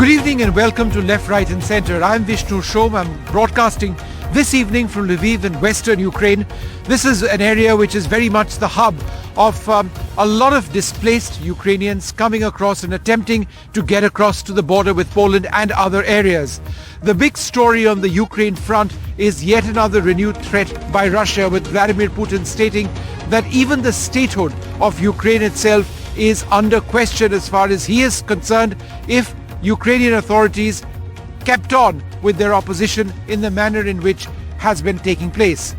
Good evening and welcome to Left, Right and Centre. I'm Vishnu Shom. I'm broadcasting this evening from Lviv in western Ukraine. This is an area which is very much the hub of a lot of displaced Ukrainians coming across and attempting to get across to the border with Poland and other areas. The big story on the Ukraine front is yet another renewed threat by Russia, with Vladimir Putin stating that even the statehood of Ukraine itself is under question as far as he is concerned if Ukrainian authorities kept on with their opposition in the manner in which has been taking place.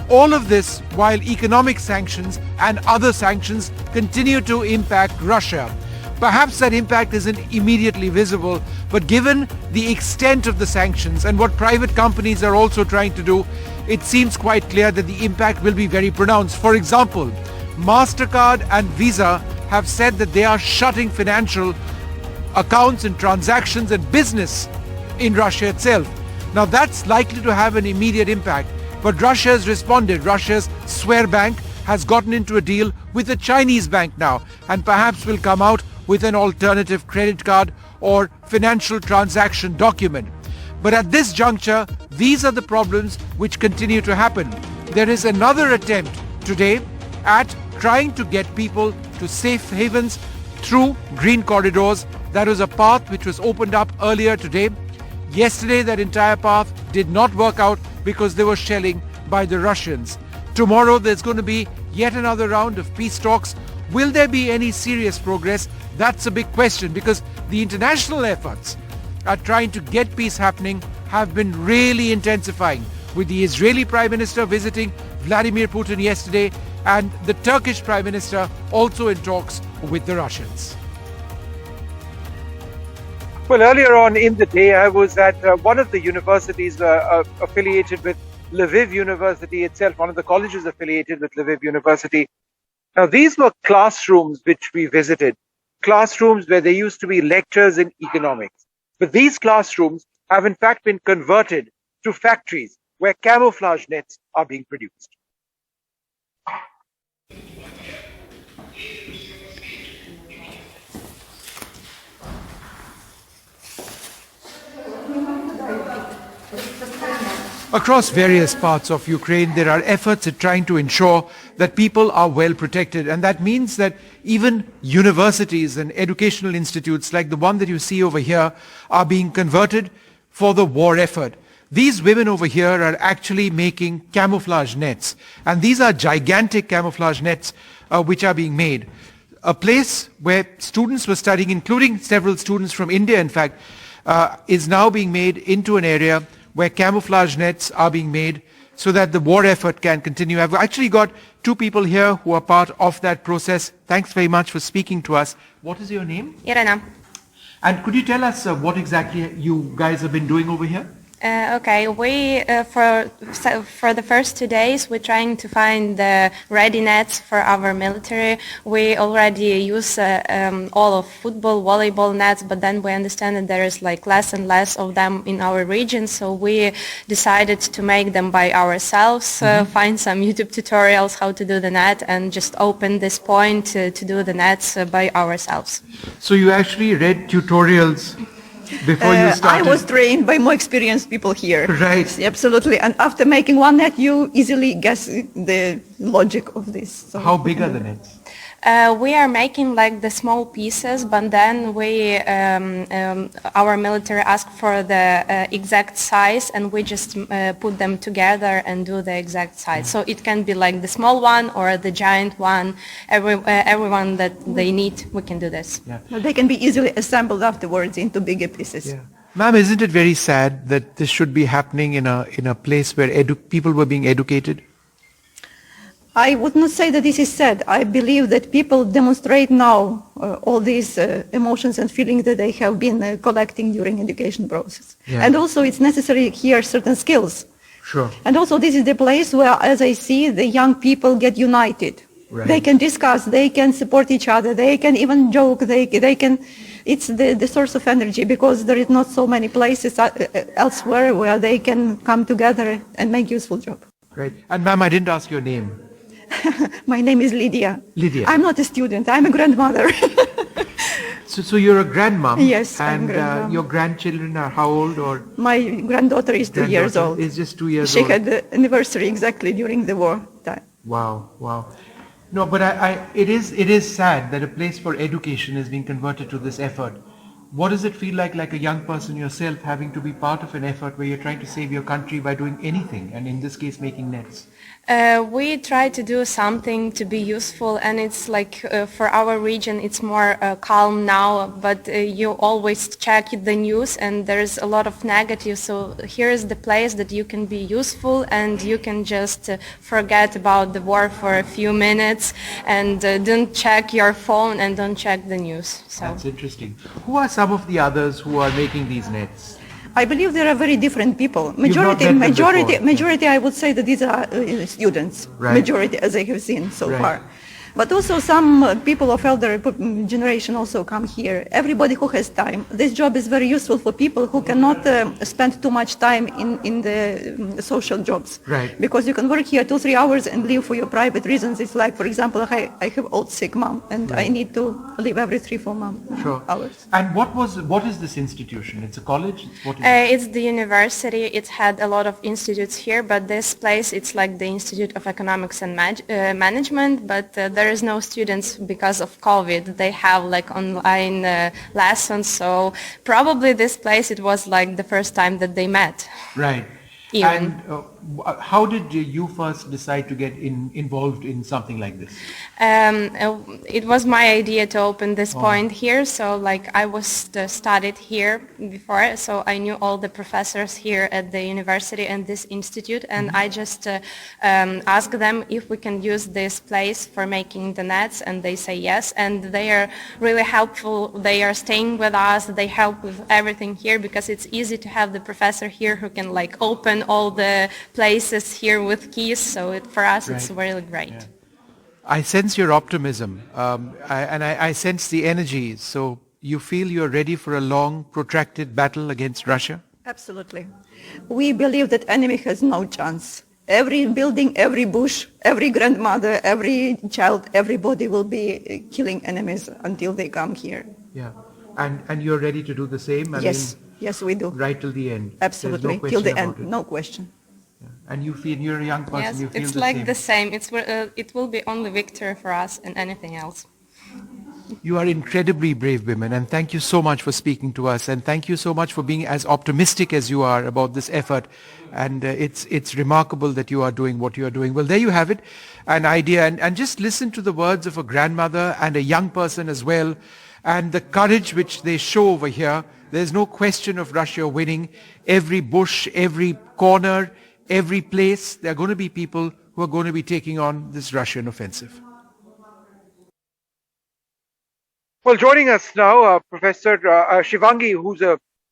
All of this while economic sanctions and other sanctions continue to impact Russia. Perhaps that impact isn't immediately visible, but given the extent of the sanctions and what private companies are also trying to do, it seems quite clear that the impact will be very pronounced. For example, Mastercard and Visa have said that they are shutting financial accounts and transactions and business in Russia itself. Now that's likely to have an immediate impact, but Russia has responded. Russia's Sberbank has gotten into a deal with a Chinese bank now, and perhaps will come out with an alternative credit card or financial transaction document. But at this juncture, these are the problems which continue to happen. There is another attempt today at trying to get people to safe havens through green corridors. That was a path which was opened up earlier today. Yesterday, that entire path did not work out because there was shelling by the Russians. Tomorrow, there's going to be yet another round of peace talks. Will there be any serious progress? That's a big question, because the international efforts at trying to get peace happening have been really intensifying, with the Israeli Prime Minister visiting Vladimir Putin yesterday and the Turkish Prime Minister also in talks with the Russians. Well, earlier on in the day, I was at one of the universities affiliated with Lviv University itself, one of the colleges affiliated with Lviv University. Now, these were classrooms which we visited, classrooms where there used to be lectures in economics. But these classrooms have in fact been converted to factories where camouflage nets are being produced. Across various parts of Ukraine, there are efforts at trying to ensure that people are well protected. And that means that even universities and educational institutes like the one that you see over here are being converted for the war effort. These women over here are actually making camouflage nets. And these are gigantic camouflage nets which are being made. A place where students were studying, including several students from India, in fact, is now being made into an area where camouflage nets are being made so that the war effort can continue. I've actually got two people here who are part of that process. Thanks very much for speaking to us. What is your name? Irena. And could you tell us what exactly you guys have been doing over here? Okay, we for the first 2 days we're trying to find the ready nets for our military. We already use all of football, volleyball nets, but then we understand that there is like less and less of them in our region, so we decided to make them by ourselves, find some YouTube tutorials how to do the net, and just open this point to do the nets by ourselves. So you actually read tutorials before you started? I was trained by more experienced people here. Right. Absolutely. And after making one net, you easily guess the logic of this. So, how big are the nets? We are making like the small pieces, but then we, our military asked for the exact size, and we just put them together and do the exact size. So it can be like the small one or the giant one. Everyone that they need, we can do this. Yeah. They can be easily assembled afterwards into bigger pieces. Yeah. Ma'am, isn't it very sad that this should be happening in a place where people were being educated? I would not say that this is sad. I believe that people demonstrate now all these emotions and feelings that they have been collecting during education process. Yeah. And also it's necessary here certain skills. Sure. And also this is the place where, as I see, the young people get united. Right. They can discuss, they can support each other, they can even joke, they can, it's the source of energy, because there is not so many places elsewhere where they can come together and make useful job. Right. And ma'am, I didn't ask your name. My name is Lydia. Lydia. I'm not a student, I'm a grandmother. So you're a grandmom? Yes, I'm and grandmom. Your grandchildren are how old? Or My granddaughter is 2 years old. Is just 2 years She old. had the anniversary exactly during the war time. Wow, wow. No, but it is sad that a place for education is being converted to this effort. What does it feel like a young person yourself, having to be part of an effort where you're trying to save your country by doing anything, and in this case making nets? We try to do something to be useful, and it's like for our region it's more calm now, but you always check the news and there's a lot of negative, so here is the place that you can be useful and you can just forget about the war for a few minutes and don't check your phone and don't check the news. So that's interesting. Who are some of the others who are making these nets? I believe there are very different people. Majority, I would say that these are students. Right. Majority, as I have seen so Right. far. But also some people of elder generation also come here. Everybody who has time. This job is very useful for people who cannot spend too much time in the social jobs. Right. Because you can work here 2-3 hours and leave for your private reasons. It's like, for example, I have old sick mom and I need to leave every 3-4 hours. And what is this institution? It's a college? What is it's the university. It had a lot of institutes here, but this place it's like the Institute of Economics and Management, but there is no students because of COVID. They have like online lessons, so probably this place it was like the first time that they met. Right. Even. And how did you first decide to get involved in something like this? It was my idea to open this point here, so like I was studied here before, so I knew all the professors here at the university and this institute, and I just asked them if we can use this place for making the nets, and they say yes, and they are really helpful. They are staying with us, they help with everything here because it's easy to have the professor here who can like open all the places here with keys, so for us it's really great. Yeah. I sense your optimism, I sense the energy. So you feel you're ready for a long, protracted battle against Russia? Absolutely. We believe that enemy has no chance. Every building, every bush, every grandmother, every child, everybody will be killing enemies until they come here. Yeah. And you're ready to do the same? Yes, we do. Right till the end? Absolutely, till the end, no question. Yeah. And you feel, you're a young person, Yes, you feel it's the like same? the same. It will be only victory for us and anything else. You are incredibly brave women, and thank you so much for speaking to us, and thank you so much for being as optimistic as you are about this effort. And it's remarkable that you are doing what you are doing. Well, there you have it, an idea, and just listen to the words of a grandmother and a young person as well, and the courage which they show over here. There's no question of Russia winning. Every bush, every corner, every place, there are going to be people who are going to be taking on this Russian offensive. Well, joining us now, Professor Shivangi,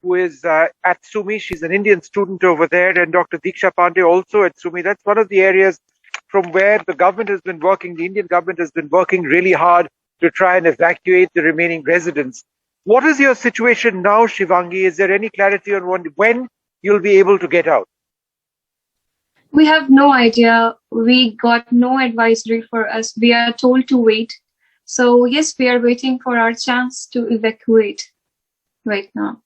who is at Sumy. She's an Indian student over there, and Dr. Diksha Pandey also at Sumy. That's one of the areas from where the government has been working, the Indian government has been working really hard to try and evacuate the remaining residents. What is your situation now, Shivangi? Is there any clarity on when you'll be able to get out? We have no idea. We got no advisory for us. We are told to wait. So yes, we are waiting for our chance to evacuate right now.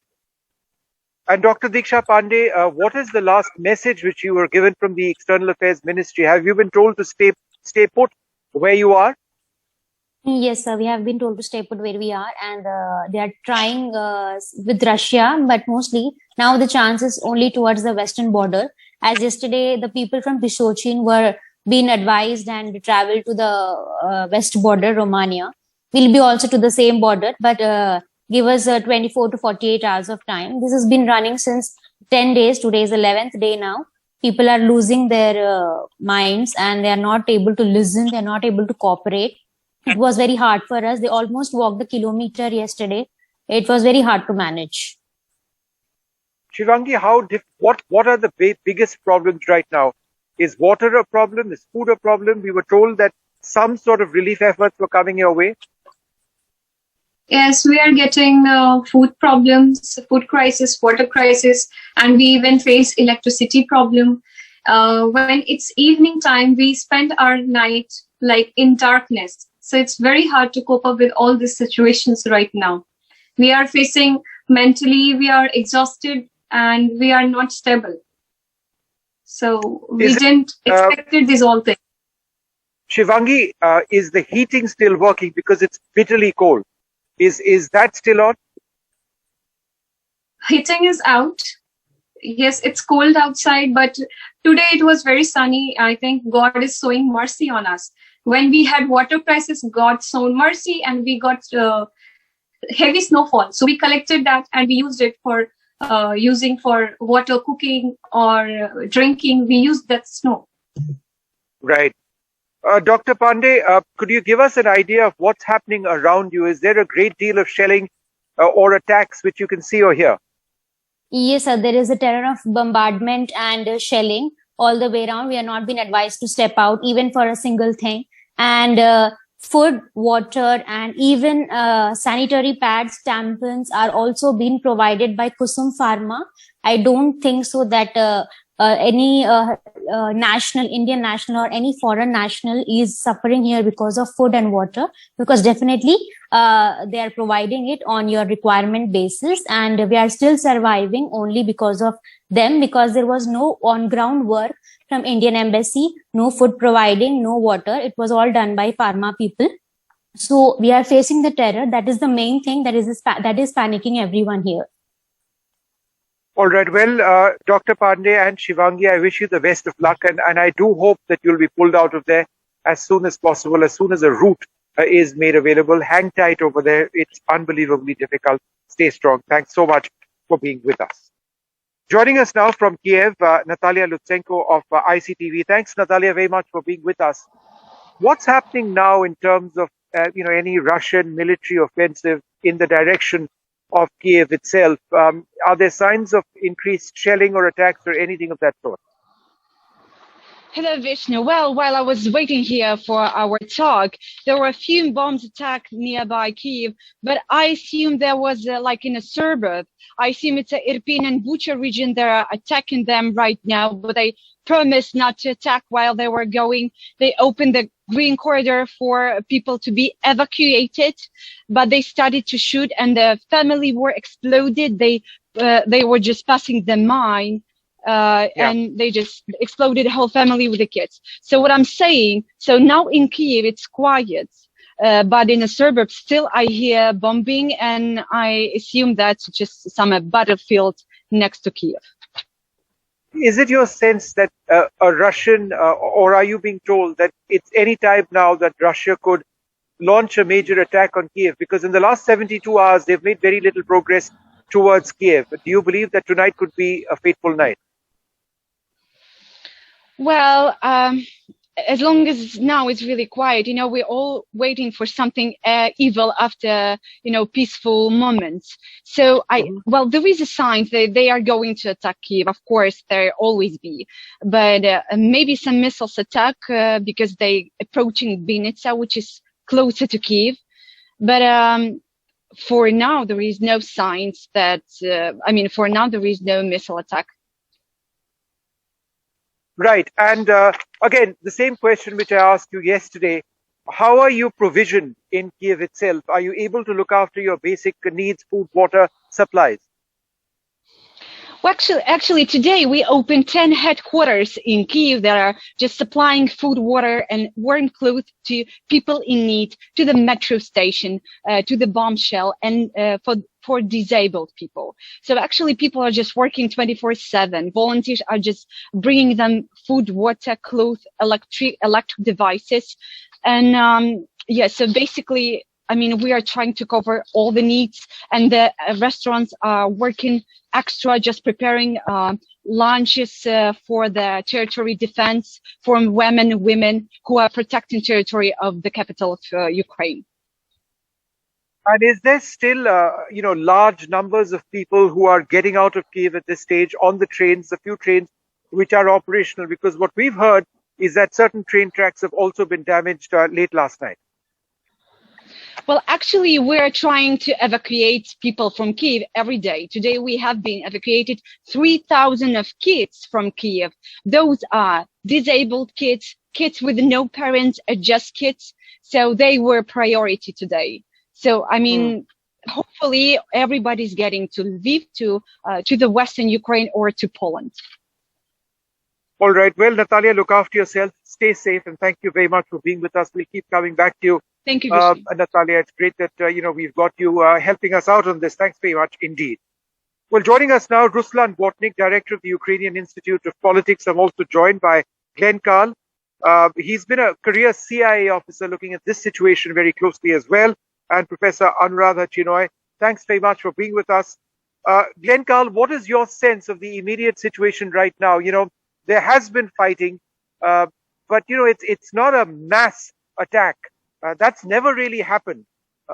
And Dr. Diksha Pandey, what is the last message which you were given from the External Affairs Ministry? Have you been told to stay put where you are? Yes, sir. We have been told to stay put where we are, and they are trying with Russia, but mostly now the chance is only towards the western border. As yesterday, the people from Bisochin were being advised and traveled to the west border, Romania. We'll be also to the same border, but give us 24 to 48 hours of time. This has been running since 10 days. Today is 11th day now. People are losing their minds and they are not able to listen. They are not able to cooperate. It was very hard for us. They almost walked the kilometer yesterday. It was very hard to manage. Shivangi, what are the biggest problems right now? Is water a problem? Is food a problem? We were told that some sort of relief efforts were coming your way. Yes, we are getting food problems, food crisis, water crisis, and we even face electricity problem. When it's evening time, we spend our night like in darkness. So it's very hard to cope up with all these situations right now. We are facing mentally, we are exhausted, and we are not stable. So we didn't expect this all thing. Shivangi, is the heating still working because it's bitterly cold? Is that still on? Heating is out. Yes, it's cold outside, but today it was very sunny. I think God is showing mercy on us. When we had water crisis, God showed mercy, and we got heavy snowfall. So we collected that and we used it for using for water, cooking or drinking. We used that snow. Right. Dr. Pandey, could you give us an idea of what's happening around you? Is there a great deal of shelling or attacks which you can see or hear? Yes, sir. There is a terror of bombardment and shelling all the way around. We are not being advised to step out even for a single thing. And food, water, and even sanitary pads, tampons are also being provided by Kusum Pharma. I don't think so that any Indian national or any foreign national is suffering here because of food and water, because definitely they are providing it on your requirement basis, and we are still surviving only because of them, because there was no on ground work from Indian embassy, no food providing, no water. It was all done by pharma people. So we are facing the terror. That is the main thing that is panicking everyone here. All right. Well, Dr. Pandey and Shivangi, I wish you the best of luck. And I do hope that you'll be pulled out of there as soon as possible, as soon as a route is made available. Hang tight over there. It's unbelievably difficult. Stay strong. Thanks so much for being with us. Joining us now from Kyiv, Natalia Lutsenko of ICTV. Thanks, Natalia, very much for being with us. What's happening now in terms of any Russian military offensive in the direction of Kyiv itself? Are there signs of increased shelling or attacks or anything of that sort? Hello, Vishnu. Well, while I was waiting here for our talk, there were a few bombs attacked nearby Kyiv, but I assume there was like in a suburb. I assume it's a Irpin and Bucha region. They're attacking them right now, but they promised not to attack while they were going. They opened the green corridor for people to be evacuated, but they started to shoot, and the family were exploded. They were just passing the mine. And they just exploded the whole family with the kids. So what I'm saying, so now in Kyiv, it's quiet. But in the suburbs, still I hear bombing, and I assume that's just some battlefield next to Kyiv. Is it your sense that a Russian, or are you being told that it's any time now that Russia could launch a major attack on Kyiv? Because in the last 72 hours, they've made very little progress towards Kyiv. Do you believe that tonight could be a fateful night? Well, as long as now it's really quiet, we're all waiting for something evil after, peaceful moments. So well, there is a sign that they are going to attack Kyiv. Of course, there always be, but maybe some missiles attack because they approaching Vinnytsia, which is closer to Kyiv. But for now, there is no signs that, for now, there is no missile attack. Right. And again, the same question which I asked you yesterday, how are you provisioned in Kyiv itself? Are you able to look after your basic needs, food, water, supplies? Well, actually, today we opened 10 headquarters in Kyiv that are just supplying food, water, and warm clothes to people in need, to the metro station, to the bombshell, and for disabled people. So actually, people are just working 24/7. Volunteers are just bringing them food, water, clothes, electric devices, and so basically, we are trying to cover all the needs, and the restaurants are working extra, just preparing lunches for the territory defense for women who are protecting territory of the capital of Ukraine. And is there still, large numbers of people who are getting out of Kyiv at this stage on the trains, a few trains which are operational? Because what we've heard is that certain train tracks have also been damaged late last night. Well, actually, we're trying to evacuate people from Kyiv every day. Today, we have been evacuated 3,000 of kids from Kyiv. Those are disabled kids, kids with no parents, just kids. So they were priority today. So, hopefully everybody's getting to Lviv, to the Western Ukraine or to Poland. All right. Well, Natalia, look after yourself. Stay safe, and thank you very much for being with us. We'll keep coming back to you. Thank you, Vishnu. Natalia, it's great that we've got you helping us out on this. Thanks very much indeed. Well, joining us now, Ruslan Botnik, Director of the Ukrainian Institute of Politics. I'm also joined by Glenn Carl. He's been a career CIA officer looking at this situation very closely as well. And Professor Anuradha Chinoy, thanks very much for being with us. Glenn Carl, what is your sense of the immediate situation right now? There has been fighting, but it's not a mass attack. That's never really happened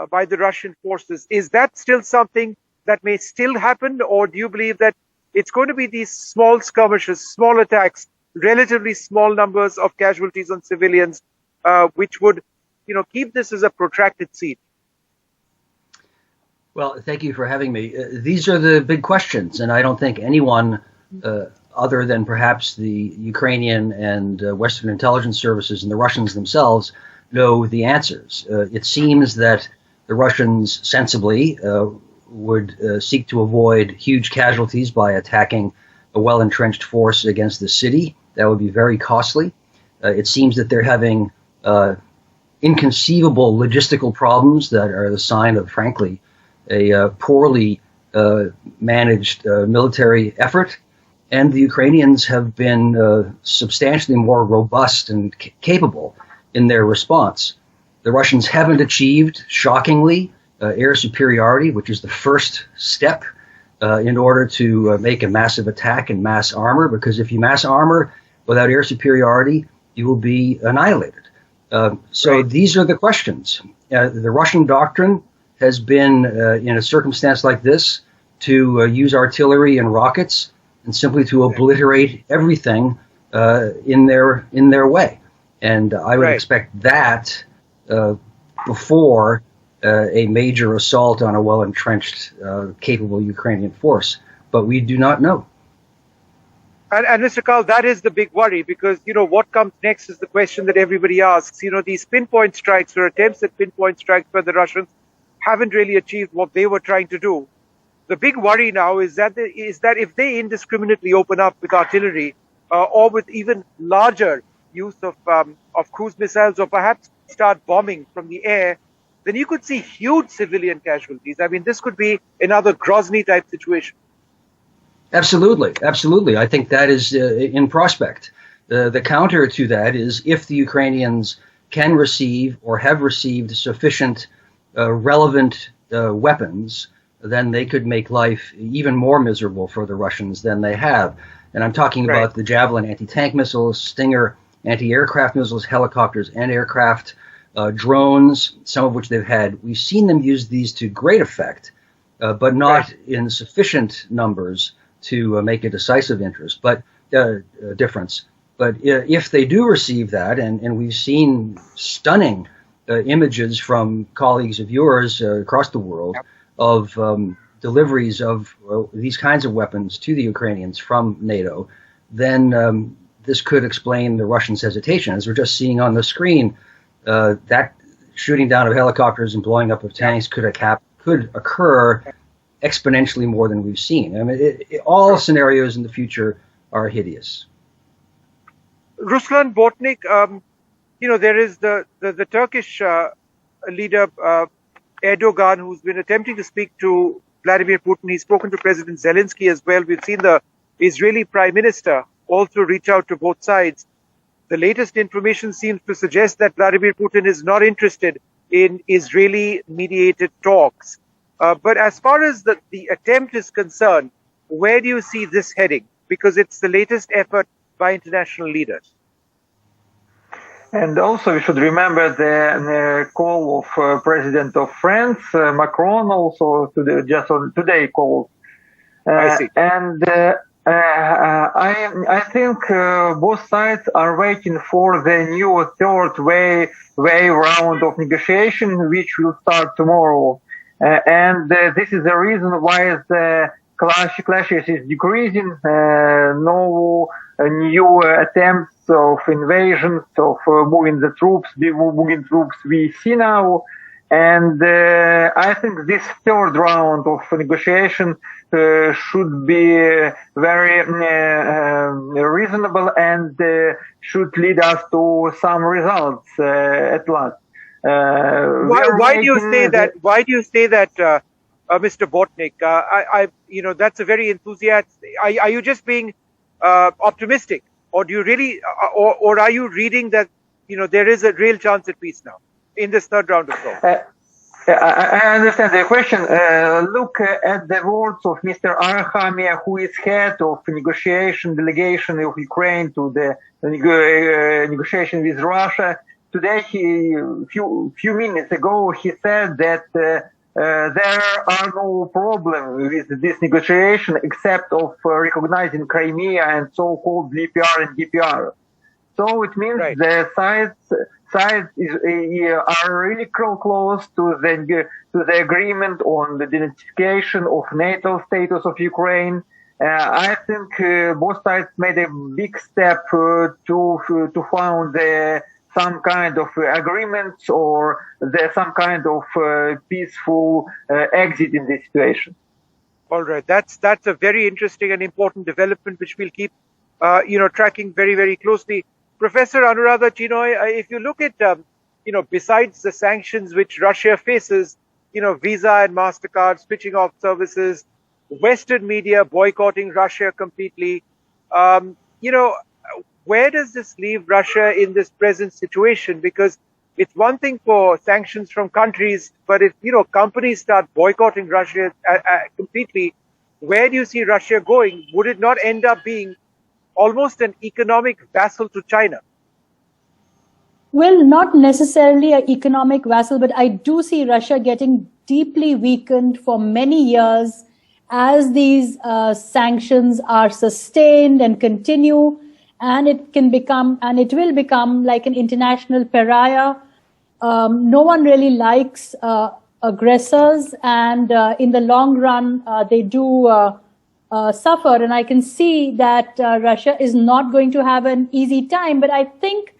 by the Russian forces. Is that still something that may still happen, or do you believe that it's going to be these small skirmishes, small attacks, relatively small numbers of casualties on civilians, which would, keep this as a protracted siege? Well, thank you for having me. These are the big questions, and I don't think anyone other than perhaps the Ukrainian and Western intelligence services and the Russians themselves know the answers. It seems that the Russians sensibly would seek to avoid huge casualties by attacking a well-entrenched force against the city. That would be very costly. It seems that they're having inconceivable logistical problems that are the sign of, frankly, a poorly managed military effort. And the Ukrainians have been substantially more robust and capable in their response. The Russians haven't achieved, shockingly, air superiority, which is the first step in order to make a massive attack and mass armor, because if you mass armor without air superiority, you will be annihilated. These are the questions. The Russian doctrine has been, in a circumstance like this, to use artillery and rockets and simply to obliterate everything in their way. And I would expect that before a major assault on a well-entrenched, capable Ukrainian force. But we do not know. And Mr. Carl, that is the big worry, because, what comes next is the question that everybody asks. These pinpoint strikes or attempts at pinpoint strikes by the Russians haven't really achieved what they were trying to do. The big worry now is that if they indiscriminately open up with artillery or with even larger use of cruise missiles, or perhaps start bombing from the air, then you could see huge civilian casualties. I mean, this could be another Grozny type situation. Absolutely. I think that is in prospect. The counter to that is if the Ukrainians can receive or have received sufficient relevant weapons, then they could make life even more miserable for the Russians than they have. And I'm talking about the Javelin anti-tank missiles, Stinger anti-aircraft missiles, helicopters and aircraft, drones, some of which they've had. We've seen them use these to great effect, but not in sufficient numbers to make a decisive difference. But if they do receive that, and we've seen stunning images from colleagues of yours across the world of deliveries of these kinds of weapons to the Ukrainians from NATO, then this could explain the Russians' hesitation. As we're just seeing on the screen, that shooting down of helicopters and blowing up of tanks could occur exponentially more than we've seen. I mean, all scenarios in the future are hideous. Ruslan Botnik, there is the Turkish leader Erdogan, who's been attempting to speak to Vladimir Putin. He's spoken to President Zelensky as well. We've seen the Israeli Prime Minister also reach out to both sides. The latest information seems to suggest that Vladimir Putin is not interested in Israeli-mediated talks. But as far as the attempt is concerned, where do you see this heading? Because it's the latest effort by international leaders. And also we should remember the call of President of France, Macron, also today called. I see. And I think both sides are waiting for the new third wave round of negotiation, which will start tomorrow. And this is the reason why the clashes is decreasing. No new attempts of invasions, of moving troops we see now. And I think this third round of negotiation should be very reasonable and should lead us to some results at last. Why do you say that? Why do you say that, Mr. Botnik? That's a very enthusiastic. Are you just being optimistic, or do you really, or are you reading that there is a real chance at peace now in this third round of talks? I understand the question. Look at the words of Mr. Arhamia, who is head of negotiation delegation of Ukraine to the negotiation with Russia. Today, few minutes ago, he said that there are no problems with this negotiation except of recognizing Crimea and so-called LPR and DPR. So it means the sides are really close to the agreement on the identification of NATO status of Ukraine. I think both sides made a big step to found some kind of agreements or some kind of peaceful exit in this situation. All right, that's a very interesting and important development which we'll keep tracking very, very closely. Professor Anuradha Chinoy, if you look at besides the sanctions which Russia faces, Visa and Mastercard switching off services, Western media boycotting Russia completely, where does this leave Russia in this present situation? Because it's one thing for sanctions from countries, but if companies start boycotting Russia completely, where do you see Russia going? Would it not end up being almost an economic vassal to China? Well, not necessarily an economic vassal, but I do see Russia getting deeply weakened for many years as these sanctions are sustained and continue, and it will become like an international pariah. No one really likes aggressors, and in the long run, they do suffer. And I can see that Russia is not going to have an easy time. But I think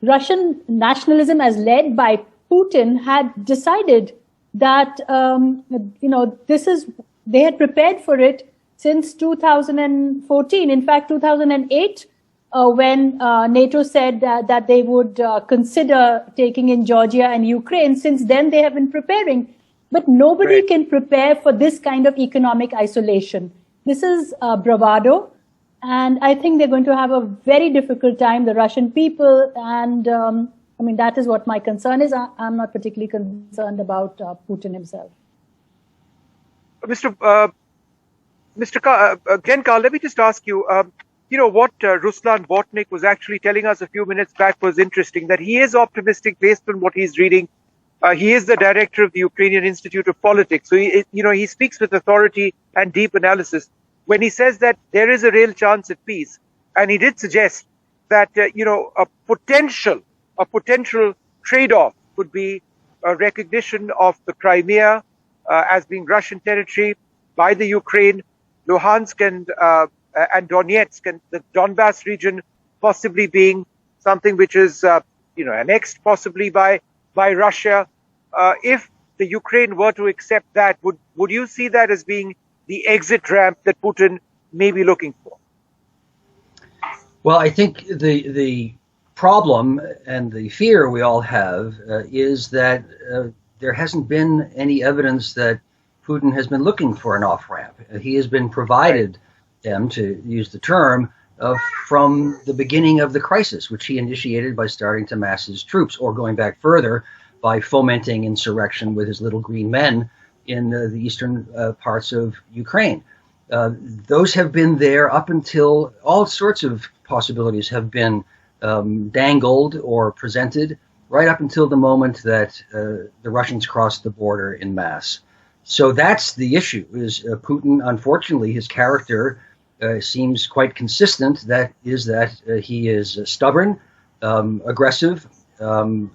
Russian nationalism, as led by Putin, had decided that they had prepared for it since 2014. In fact, 2008. When NATO said that they would consider taking in Georgia and Ukraine. Since then, they have been preparing. But nobody can prepare for this kind of economic isolation. This is bravado. And I think they're going to have a very difficult time, the Russian people. And that is what my concern is. I'm not particularly concerned about Putin himself. Mr. Genkar, let me just ask you, what Ruslan Botnik was actually telling us a few minutes back was interesting, that he is optimistic based on what he's reading. He is the director of the Ukrainian Institute of Politics. So, he speaks with authority and deep analysis when he says that there is a real chance at peace. And he did suggest that, a potential trade-off could be a recognition of the Crimea as being Russian territory by the Ukraine, Luhansk and Donetsk and the Donbass region possibly being something which is, annexed possibly by Russia. If the Ukraine were to accept that, would you see that as being the exit ramp that Putin may be looking for? Well, I think the problem and the fear we all have is that there hasn't been any evidence that Putin has been looking for an off-ramp. He has been provided them, to use the term, from the beginning of the crisis, which he initiated by starting to mass his troops, or going back further by fomenting insurrection with his little green men in the eastern parts of Ukraine. Those have been there up until all sorts of possibilities have been dangled or presented, right up until the moment that the Russians crossed the border in mass. So that's the issue, is Putin, unfortunately, his character seems quite consistent. That is that he is stubborn, aggressive,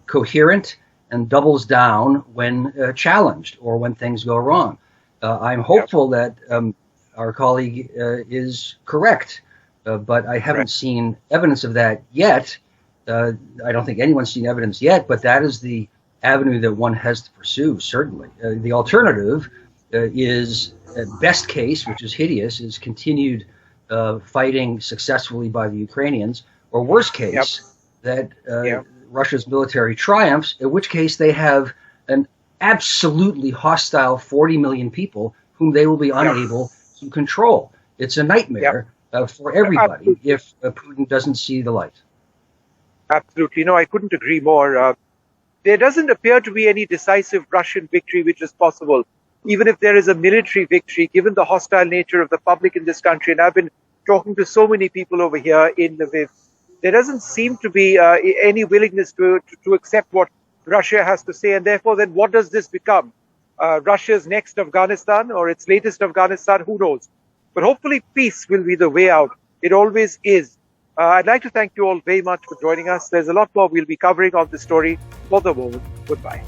coherent, and doubles down when challenged or when things go wrong. I'm hopeful that our colleague is correct, but I haven't seen evidence of that yet. I don't think anyone's seen evidence yet, but that is the avenue that one has to pursue, certainly. The alternative is, at best case, which is hideous, is continued fighting successfully by the Ukrainians, or worst case, that Russia's military triumphs, in which case they have an absolutely hostile 40 million people whom they will be unable to control. It's a nightmare for everybody if Putin doesn't see the light. Absolutely. No, I couldn't agree more. There doesn't appear to be any decisive Russian victory which is possible, even if there is a military victory, given the hostile nature of the public in this country. And I've been talking to so many people over here in Lviv. There doesn't seem to be any willingness to accept what Russia has to say. And therefore, then what does this become? Russia's next Afghanistan or its latest Afghanistan? Who knows? But hopefully peace will be the way out. It always is. I'd like to thank you all very much for joining us. There's a lot more we'll be covering on this story. For the moment, goodbye.